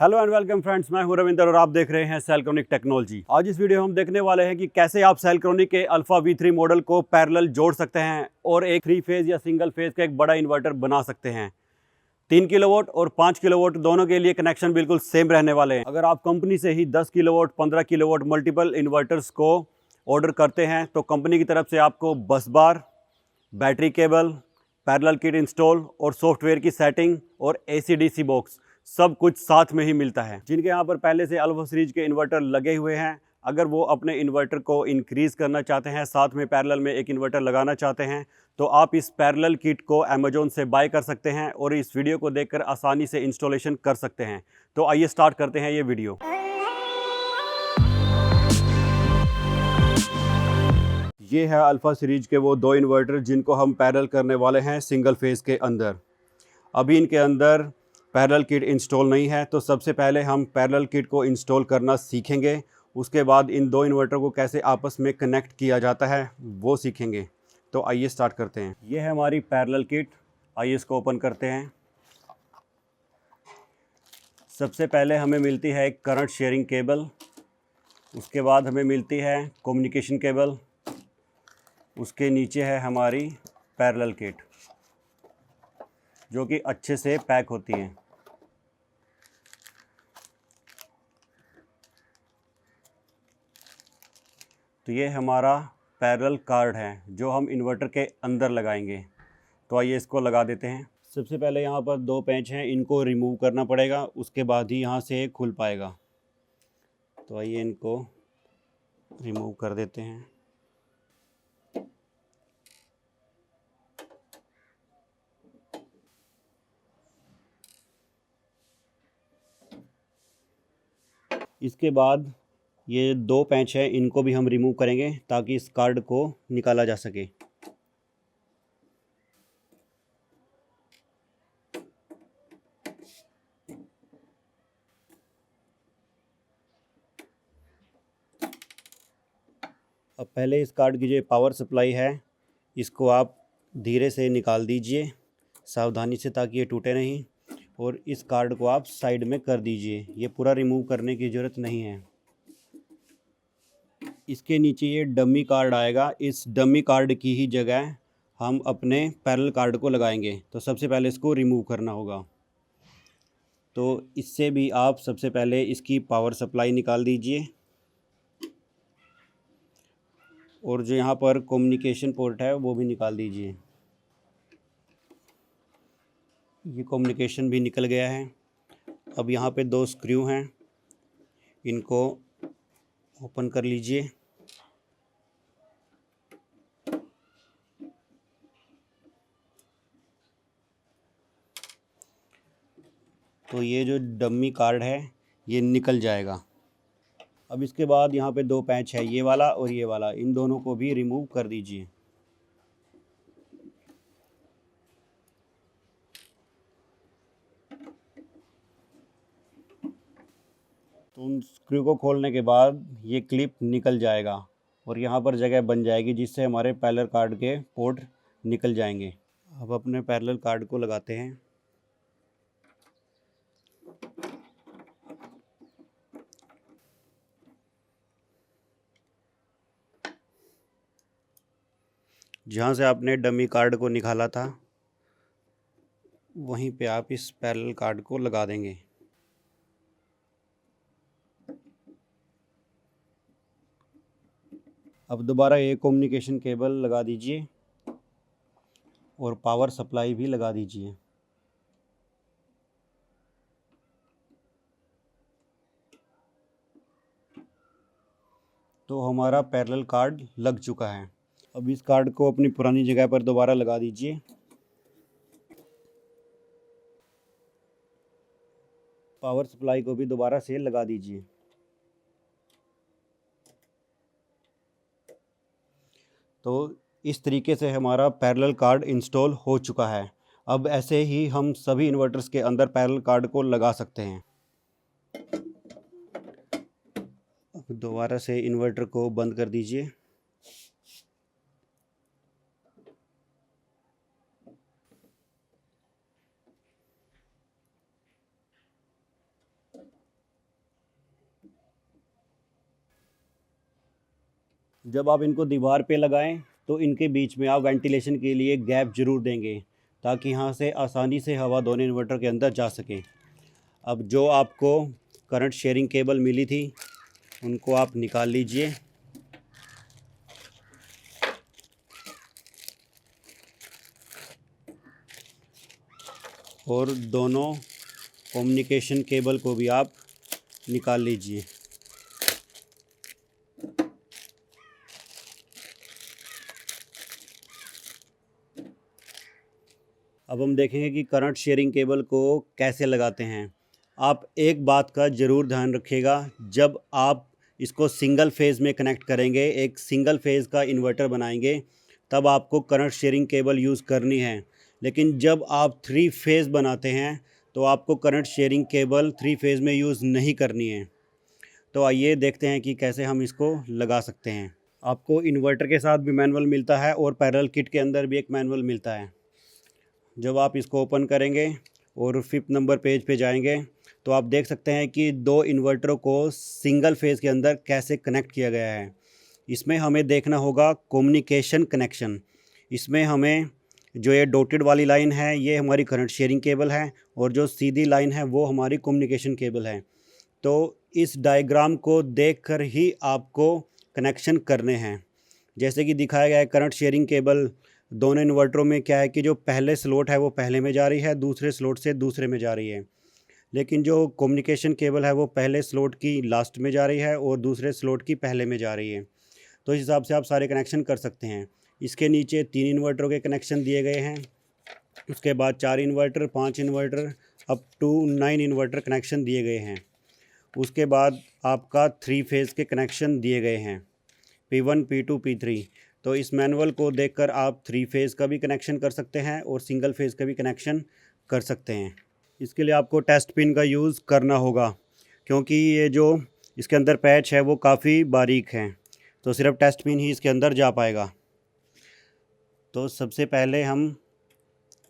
Hello and welcome friends, मैं हूं रविंदर और आप देख रहे हैं सेलक्रोनिक टेक्नोलॉजी। आज इस वीडियो में हम देखने वाले हैं कि कैसे आप सेलक्रोनिक के अल्फा V3 मॉडल को पैरेलल जोड़ सकते हैं और एक 3 फेज या सिंगल फेज का एक बड़ा इन्वर्टर बना सकते हैं। 3 किलोवाट और 5 किलोवाट दोनों के लिए कनेक्शन बिल्कुल सेम रहने वाले हैं। अगर आप कंपनी से ही 10 किलोवाट 15 किलोवाट मल्टीपल इन्वर्टर्स को ऑर्डर करते हैं तो कंपनी की तरफ से आपको bus bar, battery cable, parallel kit install और सॉफ्टवेयर की सेटिंग और AC/DC बॉक्स सब कुछ साथ में ही मिलता है। जिनके यहाँ पर पहले से अल्फा सीरीज के इन्वर्टर लगे हुए हैं, अगर वो अपने इन्वर्टर को इंक्रीज करना चाहते हैं, साथ में पैरेलल में एक इन्वर्टर लगाना चाहते हैं, तो आप इस पैरेलल किट को अमेजोन से बाय कर सकते हैं और इस वीडियो को देखकर आसानी से इंस्टॉलेशन कर सकते हैं। तो आइए स्टार्ट करते हैं ये वीडियो। ये है अल्फा सीरीज के वो दो इन्वर्टर जिनको हम पैरेलल करने वाले हैं सिंगल फेज के अंदर। अभी इनके अंदर पैरेलल किट इंस्टॉल नहीं है, तो सबसे पहले हम पैरेलल किट को इंस्टॉल करना सीखेंगे। उसके बाद इन दो इन्वर्टर को कैसे आपस में कनेक्ट किया जाता है वो सीखेंगे। तो आइए स्टार्ट करते हैं। ये है हमारी पैरेलल किट। आइए इसको ओपन करते हैं। सबसे पहले हमें मिलती है एक करंट शेयरिंग केबल, उसके बाद हमें मिलती है कम्युनिकेशन केबल, उसके नीचे है हमारी पैरेलल किट जो कि अच्छे से पैक होती है। तो ये हमारा पैरेलल कार्ड है जो हम इन्वर्टर के अंदर लगाएंगे। तो आइए इसको लगा देते हैं। सबसे पहले यहाँ पर दो पेंच हैं, इनको रिमूव करना पड़ेगा, उसके बाद ही यहाँ से खुल पाएगा। तो आइए इनको रिमूव कर देते हैं। इसके बाद ये दो पेंच है, इनको भी हम रिमूव करेंगे ताकि इस कार्ड को निकाला जा सके। अब पहले इस कार्ड की जो पावर सप्लाई है इसको आप धीरे से निकाल दीजिए, सावधानी से, ताकि ये टूटे नहीं। और इस कार्ड को आप साइड में कर दीजिए, ये पूरा रिमूव करने की ज़रूरत नहीं है। इसके नीचे ये डमी कार्ड आएगा, इस डमी कार्ड की ही जगह हम अपने पैरेलल कार्ड को लगाएंगे। तो सबसे पहले इसको रिमूव करना होगा। तो इससे भी आप सबसे पहले इसकी पावर सप्लाई निकाल दीजिए और जो यहाँ पर कम्युनिकेशन पोर्ट है वो भी निकाल दीजिए। ये कम्युनिकेशन भी निकल गया है। अब यहाँ पे दो स्क्रू हैं, इनको ओपन कर लीजिए। तो ये जो डमी कार्ड है ये निकल जाएगा। अब इसके बाद यहाँ पे दो पैच है, ये वाला और ये वाला, इन दोनों को भी रिमूव कर दीजिए। तो उन स्क्रू को खोलने के बाद ये क्लिप निकल जाएगा और यहाँ पर जगह बन जाएगी जिससे हमारे पैरेलल कार्ड के पोर्ट निकल जाएंगे। अब अपने पैरेलल कार्ड को लगाते हैं। जहाँ से आपने डमी कार्ड को निकाला था वहीं पे आप इस पैरेलल कार्ड को लगा देंगे। अब दोबारा ये कम्युनिकेशन केबल लगा दीजिए और पावर सप्लाई भी लगा दीजिए। तो हमारा पैरेलल कार्ड लग चुका है। अब इस कार्ड को अपनी पुरानी जगह पर दोबारा लगा दीजिए। पावर सप्लाई को भी दोबारा से लगा दीजिए। तो इस तरीके से हमारा पैरेलल कार्ड इंस्टॉल हो चुका है। अब ऐसे ही हम सभी इन्वर्टर्स के अंदर पैरेलल कार्ड को लगा सकते हैं। अब दोबारा से इन्वर्टर को बंद कर दीजिए। जब आप इनको दीवार पे लगाएं तो इनके बीच में आप वेंटिलेशन के लिए गैप ज़रूर देंगे, ताकि यहाँ से आसानी से हवा दोनों इन्वर्टर के अंदर जा सके। अब जो आपको करंट शेयरिंग केबल मिली थी उनको आप निकाल लीजिए। और दोनों कम्युनिकेशन केबल को भी आप निकाल लीजिए। अब हम देखेंगे कि करंट शेयरिंग केबल को कैसे लगाते हैं। आप एक बात का ज़रूर ध्यान रखिएगा, जब आप इसको सिंगल फेज़ में कनेक्ट करेंगे, एक सिंगल फेज़ का इन्वर्टर बनाएंगे, तब आपको करंट शेयरिंग केबल यूज़ करनी है। लेकिन जब आप 3 फेज़ बनाते हैं तो आपको करंट शेयरिंग केबल 3 फेज़ में यूज़ नहीं करनी है। तो आइए देखते हैं कि कैसे हम इसको लगा सकते हैं। आपको इन्वर्टर के साथ भी मैनुअल मिलता है और पैरेलल किट के अंदर भी एक मैनुअल मिलता है। जब आप इसको ओपन करेंगे और 5th नंबर पेज पे जाएंगे तो आप देख सकते हैं कि 2 इन्वर्टरों को सिंगल फेज़ के अंदर कैसे कनेक्ट किया गया है। इसमें हमें देखना होगा कम्युनिकेशन कनेक्शन। इसमें हमें जो ये डॉटेड वाली लाइन है ये हमारी करंट शेयरिंग केबल है, और जो सीधी लाइन है वो हमारी कम्युनिकेशन केबल है। तो इस डायग्राम को देखकर ही आपको कनेक्शन करने हैं। जैसे कि दिखाया गया है, करंट शेयरिंग केबल दोनों इन्वर्टरों में क्या है कि जो पहले स्लॉट है वो पहले में जा रही है, दूसरे स्लॉट से दूसरे में जा रही है। लेकिन जो कम्युनिकेशन केबल है वो पहले स्लॉट की लास्ट में जा रही है और दूसरे स्लॉट की पहले में जा रही है। तो इस हिसाब से आप सारे कनेक्शन कर सकते हैं। इसके नीचे 3 इन्वर्टरों के कनेक्शन दिए गए हैं, उसके बाद 4 inverter, 5 inverter, up to 9 inverter connection दिए गए हैं। उसके बाद आपका 3 फेज़ के कनेक्शन दिए गए हैं, P1, P2, P3। तो इस मैनुअल को देखकर आप 3 फेज़ का भी कनेक्शन कर सकते हैं और सिंगल फेज़ का भी कनेक्शन कर सकते हैं। इसके लिए आपको टेस्ट पिन का यूज़ करना होगा, क्योंकि ये जो इसके अंदर पैच है वो काफ़ी बारीक हैं, तो सिर्फ टेस्ट पिन ही इसके अंदर जा पाएगा। तो सबसे पहले हम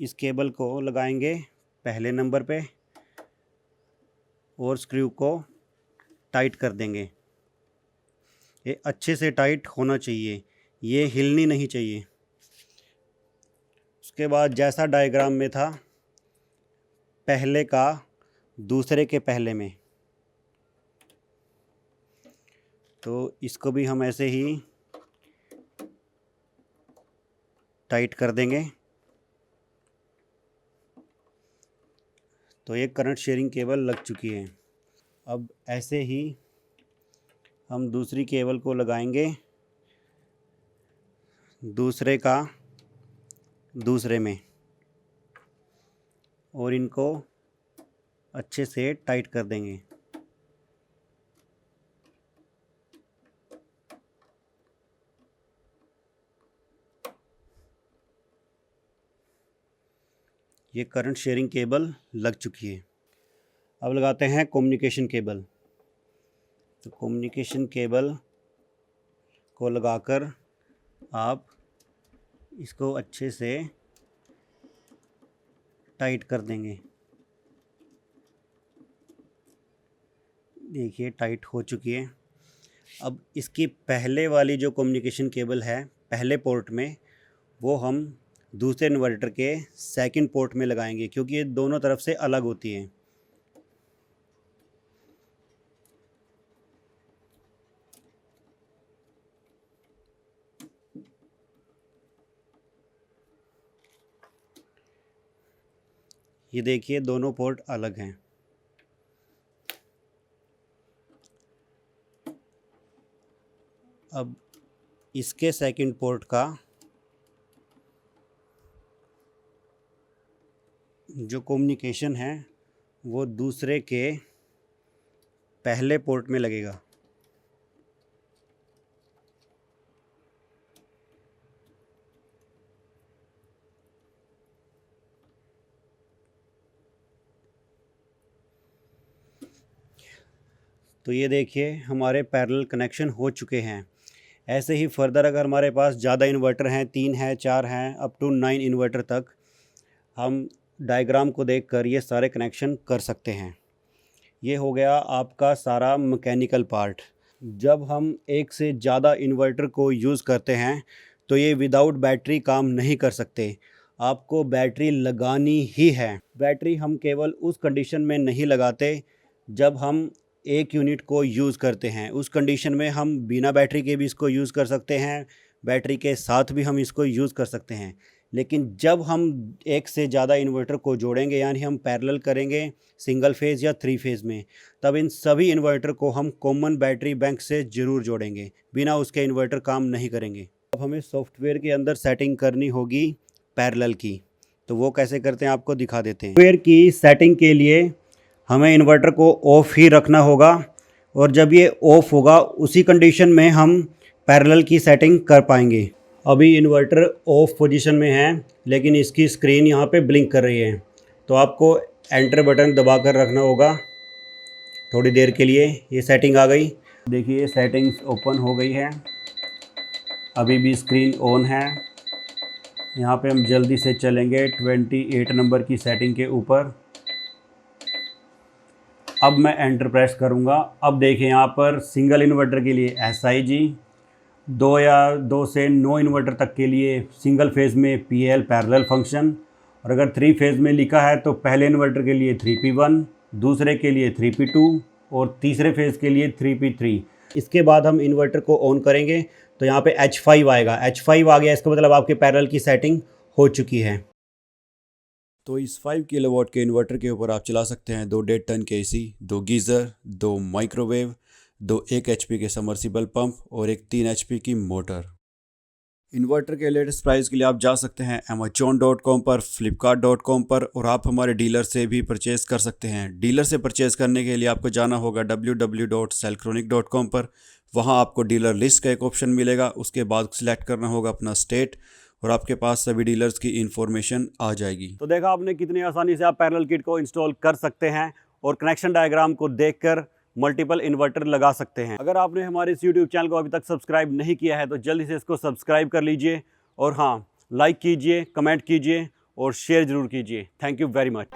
इस केबल को लगाएंगे पहले नंबर पे और स्क्रू को टाइट कर देंगे। ये अच्छे से टाइट होना चाहिए, ये हिलनी नहीं चाहिए। उसके बाद जैसा डायग्राम में था, पहले का दूसरे के पहले में, तो इसको भी हम ऐसे ही टाइट कर देंगे। तो ये करंट शेयरिंग केबल लग चुकी है। अब ऐसे ही हम दूसरी केबल को लगाएंगे दूसरे का दूसरे में और इनको अच्छे से टाइट कर देंगे। ये करंट शेयरिंग केबल लग चुकी है। अब लगाते हैं कम्युनिकेशन केबल। तो कम्युनिकेशन केबल को लगाकर आप इसको अच्छे से टाइट कर देंगे। देखिए टाइट हो चुकी है। अब इसकी पहले वाली जो कम्युनिकेशन केबल है पहले पोर्ट में, वो हम दूसरे इन्वर्टर के सेकंड पोर्ट में लगाएंगे, क्योंकि ये दोनों तरफ से अलग होती है। ये देखिए दोनों पोर्ट अलग हैं। अब इसके सेकंड पोर्ट का जो कम्युनिकेशन है वो दूसरे के पहले पोर्ट में लगेगा। तो ये देखिए हमारे पैरेलल कनेक्शन हो चुके हैं। ऐसे ही फर्दर अगर हमारे पास ज़्यादा इन्वर्टर हैं, 3 हैं, 4 हैं, अप टू 9 इन्वर्टर तक, हम डायग्राम को देखकर ये सारे कनेक्शन कर सकते हैं। ये हो गया आपका सारा मैकेनिकल पार्ट। जब हम एक से ज़्यादा इन्वर्टर को यूज़ करते हैं तो ये विदाउट बैटरी काम नहीं कर सकते। आपको बैटरी लगानी ही है। बैटरी हम केवल उस कंडीशन में नहीं लगाते जब हम एक यूनिट को यूज़ करते हैं। उस कंडीशन में हम बिना बैटरी के भी इसको यूज़ कर सकते हैं, बैटरी के साथ भी हम इसको यूज़ कर सकते हैं। लेकिन जब हम एक से ज़्यादा इन्वर्टर को जोड़ेंगे, यानी हम पैरेलल करेंगे सिंगल फेज़ या 3 फेज़ में, तब इन सभी इन्वर्टर को हम कॉमन बैटरी बैंक से ज़रूर जोड़ेंगे। बिना उसके इन्वर्टर काम नहीं करेंगे। अब हमें सॉफ्टवेयर के अंदर सेटिंग करनी होगी पैरेलल की, तो वो कैसे करते हैं आपको दिखा देते हैं। सॉफ्टवेयर की सेटिंग के लिए हमें इन्वर्टर को ऑफ़ ही रखना होगा, और जब ये ऑफ़ होगा उसी कंडीशन में हम पैरेलल की सेटिंग कर पाएंगे। अभी इन्वर्टर ऑफ पोजीशन में है, लेकिन इसकी स्क्रीन यहाँ पे ब्लिंक कर रही है, तो आपको एंटर बटन दबा कर रखना होगा थोड़ी देर के लिए। ये सेटिंग आ गई, देखिए सेटिंग्स ओपन हो गई है। अभी भी स्क्रीन ऑन है। यहाँ पे हम जल्दी से चलेंगे 28 नंबर की सेटिंग के ऊपर। अब मैं एंटर प्रेस करूँगा। अब देखिए यहाँ पर सिंगल इन्वर्टर के लिए SIG, 2 या 2 से 9 इन्वर्टर तक के लिए सिंगल फेज़ में PL पैरेलल फंक्शन, और अगर 3 फेज़ में लिखा है तो पहले इन्वर्टर के लिए 3P1, दूसरे के लिए 3P2 और तीसरे फेज़ के लिए 3P3। इसके बाद हम इन्वर्टर को ऑन करेंगे तो यहाँ पे H5 आएगा। H5 आ गया, इसका मतलब आपके पैरेलल की सेटिंग हो चुकी है। तो इस 5 किलोवाट के इन्वर्टर के ऊपर आप चला सकते हैं 2 1.5 टन के AC, 2 गीज़र, 2 माइक्रोवेव, 2 1 HP के समर्सिबल पंप और एक 3 HP की मोटर। इन्वर्टर के लेटेस्ट प्राइस के लिए आप जा सकते हैं amazon.com पर, flipkart.com पर, और आप हमारे डीलर से भी परचेज़ कर सकते हैं। डीलर से परचेज़ करने के लिए आपको जाना होगा www.cellchronic.com पर। वहां आपको डीलर लिस्ट का एक ऑप्शन मिलेगा, उसके बाद सिलेक्ट करना होगा अपना स्टेट, और आपके पास सभी डीलर्स की इन्फॉर्मेशन आ जाएगी। तो देखा आपने कितनी आसानी से आप पैरेलल किट को इंस्टॉल कर सकते हैं और कनेक्शन डायग्राम को देखकर मल्टीपल इन्वर्टर लगा सकते हैं। अगर आपने हमारे इस YouTube चैनल को अभी तक सब्सक्राइब नहीं किया है तो जल्दी से इसको सब्सक्राइब कर लीजिए, और हाँ, लाइक कीजिए, कमेंट कीजिए और शेयर ज़रूर कीजिए। Thank you very much.